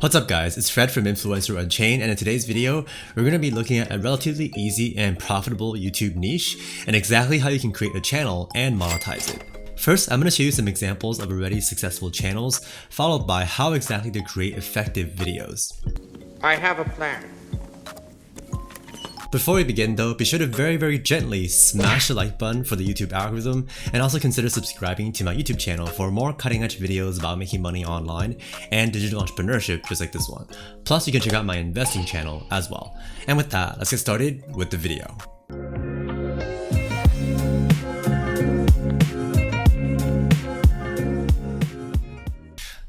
What's up guys, it's Fred from Influencer Unchained, and in today's video, we're going to be looking at a relatively easy and profitable YouTube niche and exactly how you can create a channel and monetize it. First, I'm going to show you some examples of already successful channels, followed by how exactly to create effective videos. I have a plan. Before we begin though, be sure to very gently smash the like button for the YouTube algorithm, and also consider subscribing to my YouTube channel for more cutting edge videos about making money online and digital entrepreneurship just like this one. Plus you can check out my investing channel as well. And with that, let's get started with the video.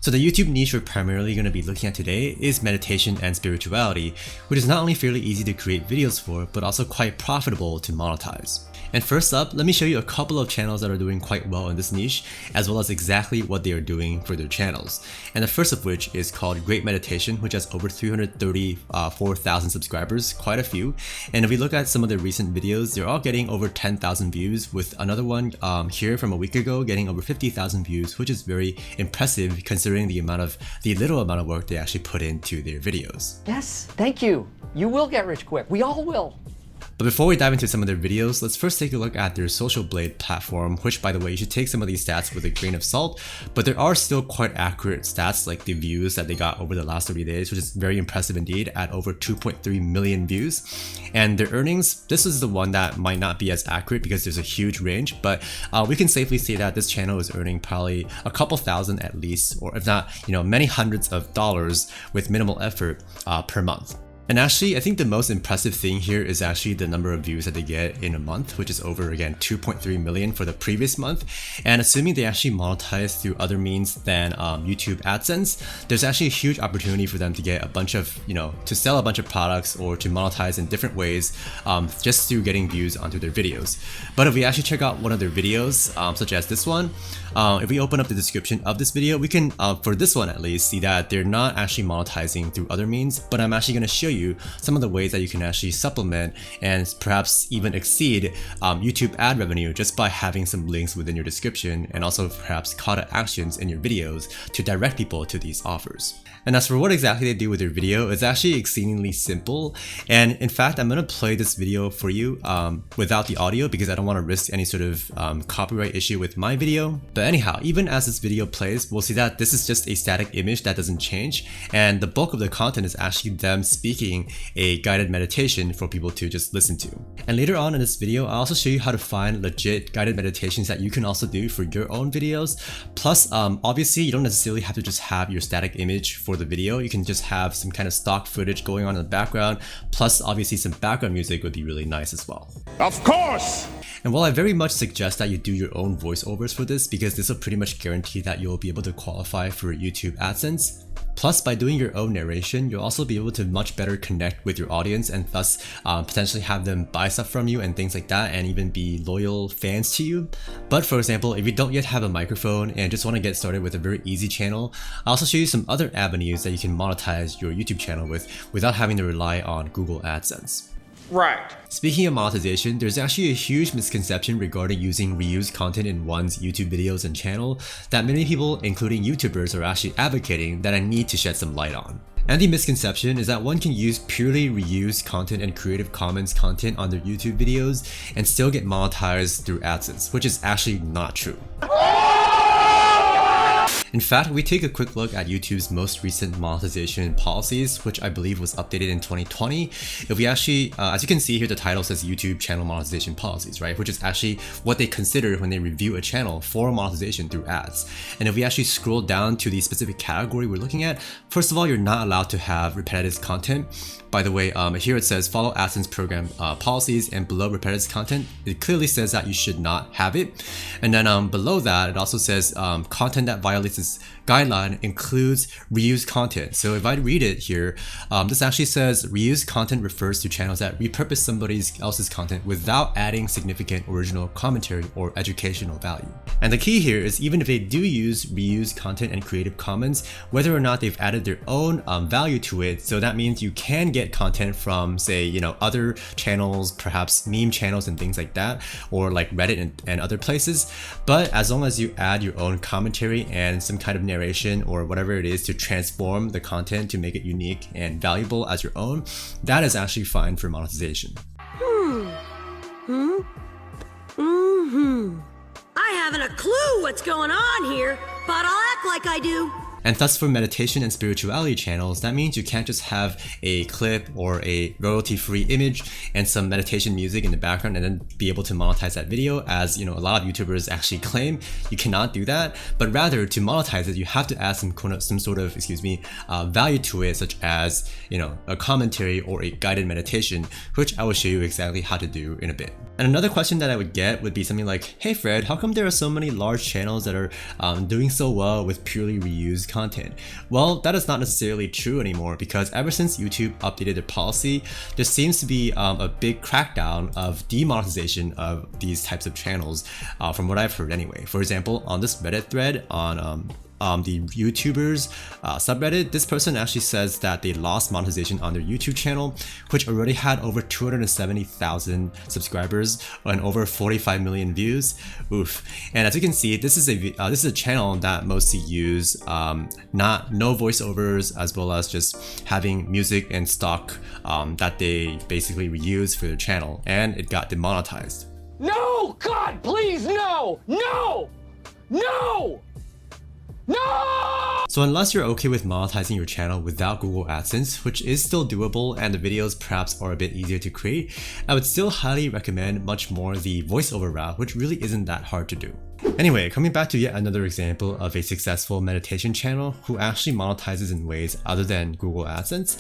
So the YouTube niche we're primarily going to be looking at today is meditation and spirituality, which is not only fairly easy to create videos for, but also quite profitable to monetize. And first up, let me show you a couple of channels that are doing quite well in this niche, as well as exactly what they are doing for their channels. And the first of which is called Great Meditation, which has over 334,000 subscribers, quite a few. And if we look at some of their recent videos, they're all getting over 10,000 views, with another one here from a week ago getting over 50,000 views, which is very impressive considering the little amount of work they actually put into their videos. Yes, thank you. You will get rich quick. We all will. But before we dive into some of their videos, let's first take a look at their Social Blade platform, which by the way, you should take some of these stats with a grain of salt, but there are still quite accurate stats like the views that they got over the last 30 days, which is very impressive indeed at over 2.3 million views. And their earnings, this is the one that might not be as accurate because there's a huge range, but we can safely say that this channel is earning probably a couple thousand at least, or if not, many hundreds of dollars with minimal effort per month. And actually, I think the most impressive thing here is actually the number of views that they get in a month, which is over, again, 2.3 million for the previous month. And assuming they actually monetize through other means than YouTube AdSense, there's actually a huge opportunity for them to get a bunch of, to sell a bunch of products or to monetize in different ways just through getting views onto their videos. But if we actually check out one of their videos, such as this one, if we open up the description of this video, we can, for this one at least, see that they're not actually monetizing through other means, but I'm actually going to show you some of the ways that you can actually supplement and perhaps even exceed YouTube ad revenue just by having some links within your description, and also perhaps call to actions in your videos to direct people to these offers. And as for what exactly they do with their video, it's actually exceedingly simple. And in fact, I'm going to play this video for you without the audio because I don't want to risk any sort of copyright issue with my video. But anyhow, even as this video plays, we'll see that this is just a static image that doesn't change. And the bulk of the content is actually them speaking a guided meditation for people to just listen to. And later on in this video, I'll also show you how to find legit guided meditations that you can also do for your own videos. Plus, obviously, you don't necessarily have to just have your static image for the video. You can just have some kind of stock footage going on in the background, plus obviously some background music would be really nice as well. Of course! And while I very much suggest that you do your own voiceovers for this, because this will pretty much guarantee that you'll be able to qualify for YouTube AdSense, plus by doing your own narration, you'll also be able to much better connect with your audience and thus potentially have them buy stuff from you and things like that, and even be loyal fans to you. But for example, if you don't yet have a microphone and just want to get started with a very easy channel, I'll also show you some other avenues that you can monetize your YouTube channel with without having to rely on Google AdSense. Right. Speaking of monetization, there's actually a huge misconception regarding using reused content in one's YouTube videos and channel that many people, including YouTubers, are actually advocating that I need to shed some light on. And the misconception is that one can use purely reused content and Creative Commons content on their YouTube videos and still get monetized through AdSense, which is actually not true. In fact, we take a quick look at YouTube's most recent monetization policies, which I believe was updated in 2020. If we actually, as you can see here, the title says YouTube channel monetization policies, right? Which is actually what they consider when they review a channel for monetization through ads. And if we actually scroll down to the specific category we're looking at, first of all, you're not allowed to have repetitive content. By the way, here it says follow AdSense program policies, and below repetitive content, it clearly says that you should not have it. And then below that, it also says content that violates this guideline includes reused content. So if I read it here, this actually says reused content refers to channels that repurpose somebody else's content without adding significant original commentary or educational value. And the key here is even if they do use reused content and Creative Commons, whether or not they've added their own value to it, so that means you can get content from, say, other channels, perhaps meme channels and things like that, or like Reddit and other places. But as long as you add your own commentary and some kind of narration or whatever it is to transform the content to make it unique and valuable as your own, that is actually fine for monetization. I haven't a clue what's going on here, but I'll act like I do. And thus for meditation and spirituality channels, that means you can't just have a clip or a royalty-free image and some meditation music in the background and then be able to monetize that video, as a lot of YouTubers actually claim. You cannot do that, but rather to monetize it, you have to add some sort of value to it, such as a commentary or a guided meditation, which I will show you exactly how to do in a bit. And another question that I would get would be something like, hey Fred, how come there are so many large channels that are doing so well with purely reused content? Well, that is not necessarily true anymore, because ever since YouTube updated their policy, there seems to be a big crackdown of demonetization of these types of channels, from what I've heard anyway. For example, on this Reddit thread on the YouTubers subreddit, this person actually says that they lost monetization on their YouTube channel, which already had over 270,000 subscribers and over 45 million views. Oof. And as you can see, this is a channel that mostly use no voiceovers, as well as just having music and stock that they basically reuse for their channel, and it got demonetized. No! God, please, no! No! No! No! So unless you're okay with monetizing your channel without Google AdSense, which is still doable and the videos perhaps are a bit easier to create, I would still highly recommend much more the voiceover route, which really isn't that hard to do. Anyway, coming back to yet another example of a successful meditation channel who actually monetizes in ways other than Google AdSense.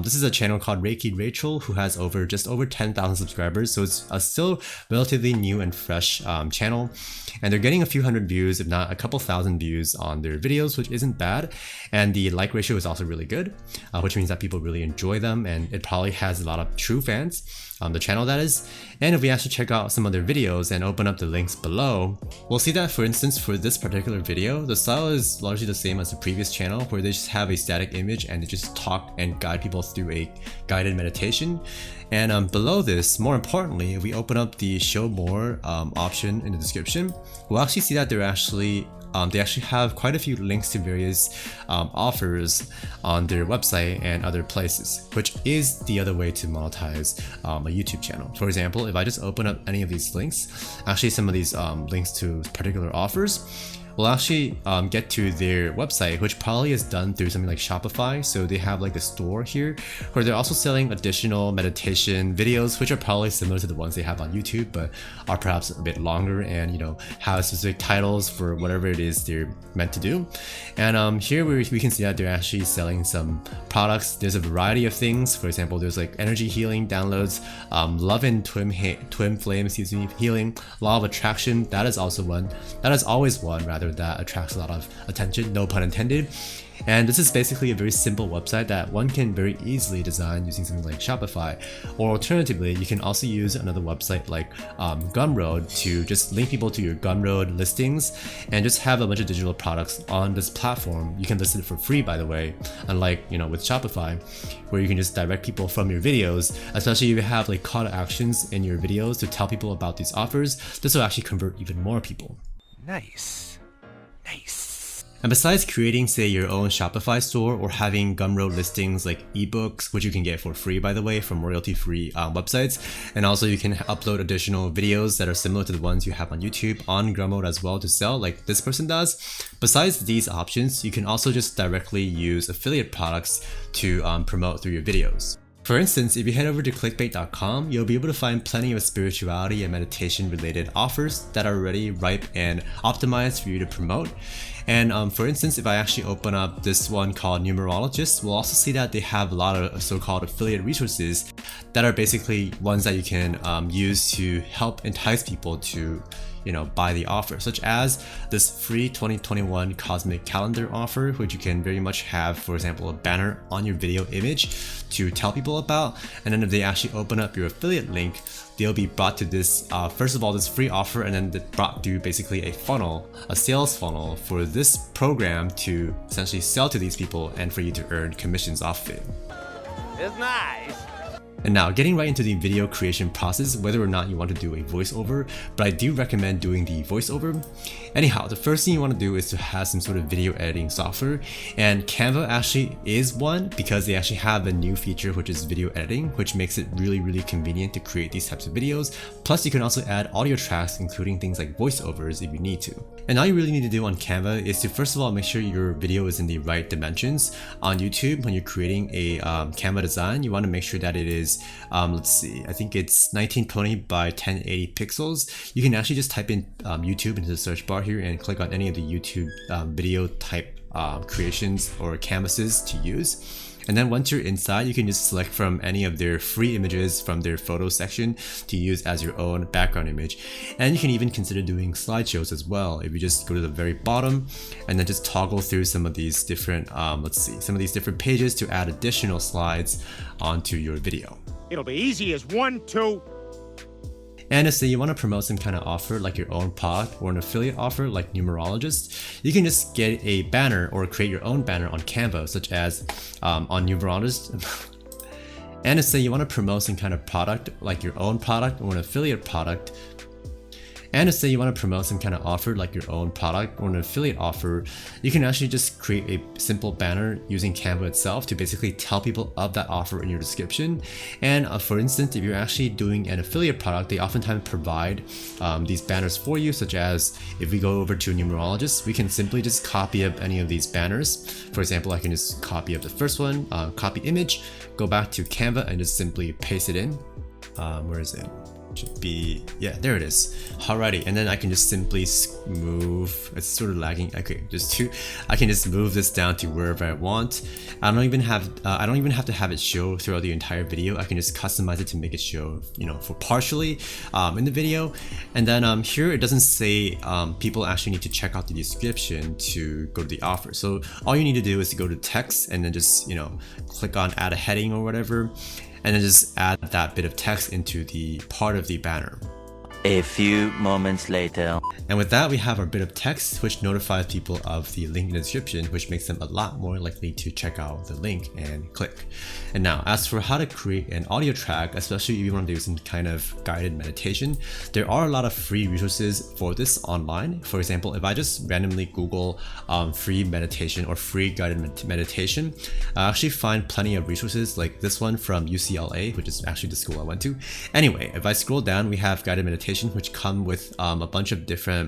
This is a channel called Reiki Rachel, who has just over 10,000 subscribers, so it's a still relatively new and fresh channel, and they're getting a few hundred views, if not a couple thousand views on their videos, which isn't bad, and the like ratio is also really good, which means that people really enjoy them, and it probably has a lot of true fans. The channel, that is. And if we actually check out some of their videos and open up the links below, we'll see that, for instance, for this particular video, the style is largely the same as the previous channel, where they just have a static image and they just talk and guide people through a guided meditation. And below this, more importantly, if we open up the show more option in the description, we'll actually see that they actually have quite a few links to various offers on their website and other places, which is the other way to monetize a YouTube channel. For example, if I just open up any of these links, actually some of these links to particular offers, we'll actually get to their website, which probably is done through something like Shopify. So they have like the store here, where they're also selling additional meditation videos, which are probably similar to the ones they have on YouTube, but are perhaps a bit longer and have specific titles for whatever it is they're meant to do. And here we can see that they're actually selling some products. There's a variety of things. For example, there's like energy healing downloads, love and twin flame healing, law of attraction. That is also one. That is always one rather that attracts a lot of attention, no pun intended. And this is basically a very simple website that one can very easily design using something like Shopify. Or alternatively, you can also use another website like Gumroad to just link people to your Gumroad listings and just have a bunch of digital products on this platform. You can list it for free, by the way, unlike with Shopify, where you can just direct people from your videos, especially if you have like call to actions in your videos to tell people about these offers. This will actually convert even more people. Nice. And besides creating, say, your own Shopify store or having Gumroad listings like ebooks, which you can get for free, by the way, from royalty-free websites, and also you can upload additional videos that are similar to the ones you have on YouTube on Gumroad as well to sell, like this person does. Besides these options, you can also just directly use affiliate products to promote through your videos. For instance, if you head over to clickbait.com, you'll be able to find plenty of spirituality and meditation related offers that are already ripe and optimized for you to promote. And for instance, if I actually open up this one called Numerologist, we'll also see that they have a lot of so-called affiliate resources that are basically ones that you can use to help entice people to buy the offer, such as this free 2021 cosmic calendar offer, which you can very much have, for example, a banner on your video image to tell people about. And then if they actually open up your affiliate link, they'll be brought to this, first of all, this free offer, and then brought to basically a funnel, a sales funnel for this program to essentially sell to these people and for you to earn commissions off it. It's nice. And now, getting right into the video creation process, whether or not you want to do a voiceover, but I do recommend doing the voiceover. Anyhow, the first thing you want to do is to have some sort of video editing software, and Canva actually is one because they actually have a new feature which is video editing, which makes it really convenient to create these types of videos. Plus, you can also add audio tracks, including things like voiceovers if you need to. And all you really need to do on Canva is to first of all make sure your video is in the right dimensions. On YouTube, when you're creating a Canva design, you want to make sure that it is let's see, I think it's 1920 by 1080 pixels. You can actually just type in YouTube into the search bar here and click on any of the YouTube video type creations or canvases to use. And then once you're inside, you can just select from any of their free images from their photo section to use as your own background image. And you can even consider doing slideshows as well. If you just go to the very bottom and then just toggle through some of these different, some of these different pages to add additional slides onto your video. It'll be easy as 1, 2. And if say you want to promote some kind of offer like your own product or an affiliate offer like Numerologist, you can just get a banner or create your own banner on Canva, such as on Numerologist. And if say you want to promote some kind of product like your own product or an affiliate product, and if say you want to promote some kind of offer like your own product or an affiliate offer, you can actually just create a simple banner using Canva itself to basically tell people of that offer in your description. And for instance, if you're actually doing an affiliate product, they oftentimes provide these banners for you, such as if we go over to Numerologist, we can simply just copy up any of these banners. For example, I can just copy up the first one, copy image, go back to Canva and just simply paste it in. Where is it? Should be, yeah, there it is. Alrighty, and then I can just simply move. It's sort of lagging. Okay, I can just move this down to wherever I want. I don't even have to have it show throughout the entire video. I can just customize it to make it show, for partially in the video. And then here it doesn't say people actually need to check out the description to go to the offer. So all you need to do is to go to text and then just click on add a heading or whatever, and then just add that bit of text into the part of the banner. A few moments later. And with that, we have our bit of text, which notifies people of the link in the description, which makes them a lot more likely to check out the link and click. And now, as for how to create an audio track, especially if you want to do some kind of guided meditation, there are a lot of free resources for this online. For example, if I just randomly Google free meditation or free guided meditation, I actually find plenty of resources like this one from UCLA, which is actually the school I went to. Anyway, if I scroll down, we have guided meditation, which come with a bunch of different,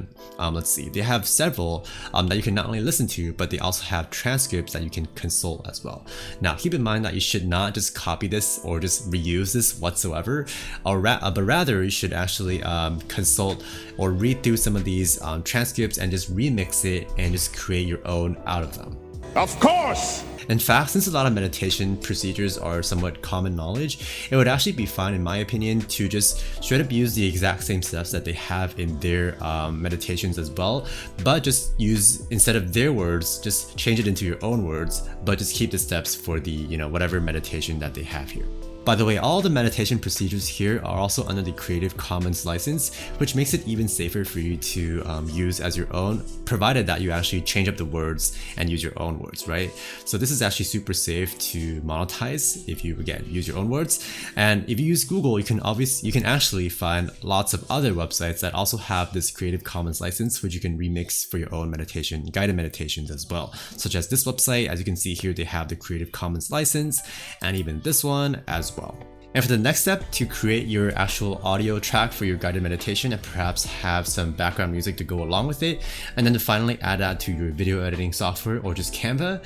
they have several that you can not only listen to, but they also have transcripts that you can consult as well. Now, keep in mind that you should not just copy this or just reuse this whatsoever, but rather you should actually consult or read through some of these transcripts and just remix it and just create your own out of them. Of course! In fact, since a lot of meditation procedures are somewhat common knowledge, it would actually be fine, in my opinion, to just straight up use the exact same steps that they have in their meditations as well, but just use, instead of their words, just change it into your own words, but just keep the steps for the, whatever meditation that they have here. By the way, all the meditation procedures here are also under the Creative Commons license, which makes it even safer for you to use as your own, provided that you actually change up the words and use your own words, right? So this is actually super safe to monetize if you, again, use your own words. And if you use Google, you can actually find lots of other websites that also have this Creative Commons license, which you can remix for your own meditation, guided meditations as well, such as this website. As you can see here, they have the Creative Commons license, and even this one as well. And for the next step, to create your actual audio track for your guided meditation and perhaps have some background music to go along with it, and then to finally add that to your video editing software or just Canva,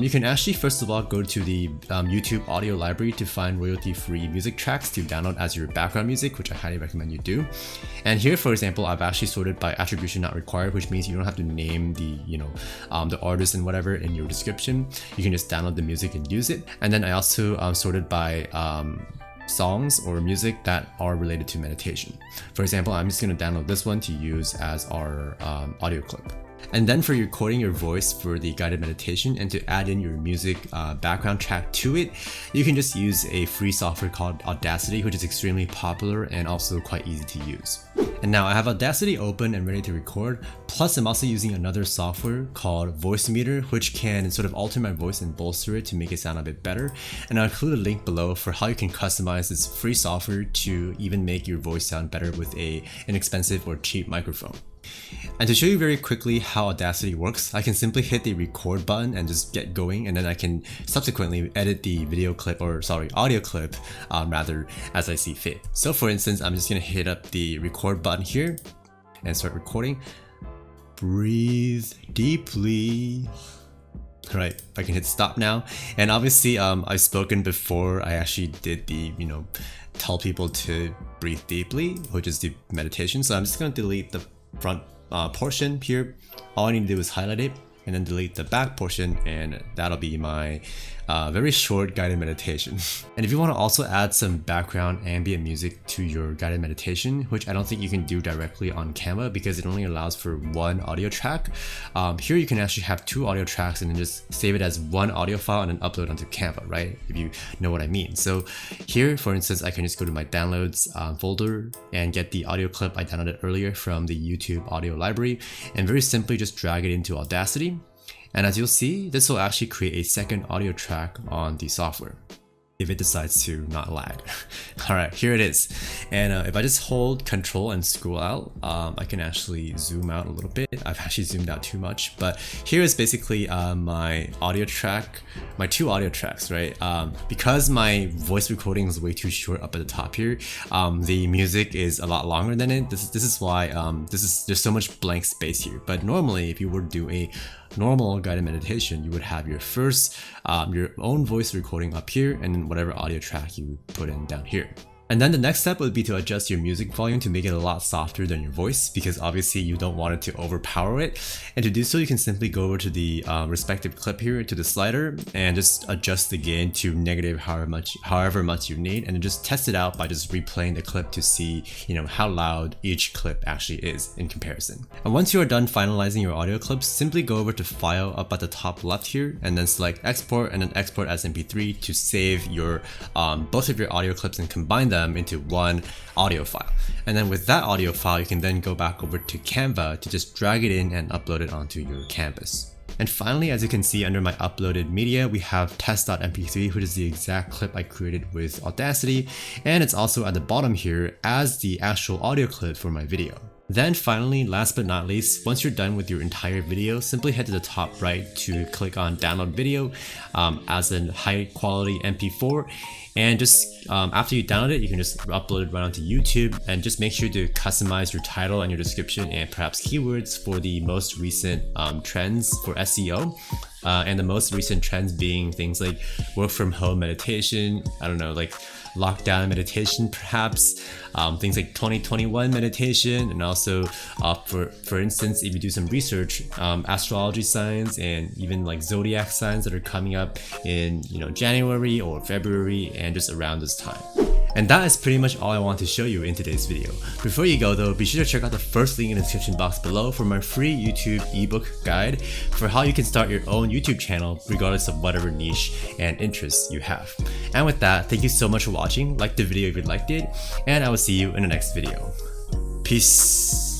you can actually first of all go to the YouTube audio library to find royalty-free music tracks to download as your background music, which I highly recommend you do. And here, for example, I've actually sorted by attribution not required, which means you don't have to name the the artist and whatever in your description. You can just download the music and use it. And then I also sorted by songs or music that are related to meditation. For example, I'm just going to download this one to use as our audio clip. And then for recording your voice for the guided meditation and to add in your music background track to it, you can just use a free software called Audacity, which is extremely popular and also quite easy to use. And now I have Audacity open and ready to record, plus I'm also using another software called Voice Meter, which can sort of alter my voice and bolster it to make it sound a bit better. And I'll include a link below for how you can customize this free software to even make your voice sound better with an inexpensive or cheap microphone. And to show you very quickly how Audacity works, I can simply hit the record button and just get going, and then I can subsequently edit the audio clip rather, as I see fit. So for instance, I'm just gonna hit up the record button here and start recording. Breathe deeply. Right, I can hit stop now. And obviously I've spoken before I actually did the, tell people to breathe deeply, which is the meditation. So I'm just gonna delete the front portion here. All I need to do is highlight it and then delete the back portion, and that'll be my very short guided meditation. And if you want to also add some background ambient music to your guided meditation, which I don't think you can do directly on Canva because it only allows for one audio track, here you can actually have two audio tracks and then just save it as one audio file and then upload onto Canva, right? If you know what I mean. So here, for instance, I can just go to my downloads folder and get the audio clip I downloaded earlier from the YouTube audio library and very simply just drag it into Audacity. And as you'll see, this will actually create a second audio track on the software if it decides to not lag. Alright, here it is. And if I just hold Control and scroll out, I can actually zoom out a little bit. I've actually zoomed out too much, but here is basically my audio track, my two audio tracks, right? Because my voice recording is way too short up at the top here, the music is a lot longer than it. This is why there's so much blank space here. But normally, if you were to do a normal guided meditation, you would have your first your own voice recording up here and then whatever audio track you put in down here. And then the next step would be to adjust your music volume to make it a lot softer than your voice, because obviously you don't want it to overpower it. And to do so, you can simply go over to the respective clip here to the slider and just adjust the gain to negative however much you need, and then just test it out by just replaying the clip to see how loud each clip actually is in comparison. And once you are done finalizing your audio clips, simply go over to File up at the top left here and then select Export and then Export as MP3 to save your both of your audio clips and combine them into one audio file. And then with that audio file, you can then go back over to Canva to just drag it in and upload it onto your canvas. And finally, as you can see under my uploaded media, we have test.mp3, which is the exact clip I created with Audacity, and it's also at the bottom here as the actual audio clip for my video. Then finally, last but not least, once you're done with your entire video, simply head to the top right to click on download video as a high quality MP4, and just after you download it, you can just upload it right onto YouTube, and just make sure to customize your title and your description and perhaps keywords for the most recent trends for SEO. And the most recent trends being things like work from home meditation, I don't know, like lockdown meditation perhaps, things like 2021 meditation, and also for instance, if you do some research, astrology signs and even like zodiac signs that are coming up in January or February and just around this time. And that is pretty much all I want to show you in today's video. Before you go though, be sure to check out the first link in the description box below for my free YouTube ebook guide for how you can start your own YouTube channel regardless of whatever niche and interests you have. And with that, thank you so much for watching. Like the video if you liked it, and I will see you in the next video. Peace.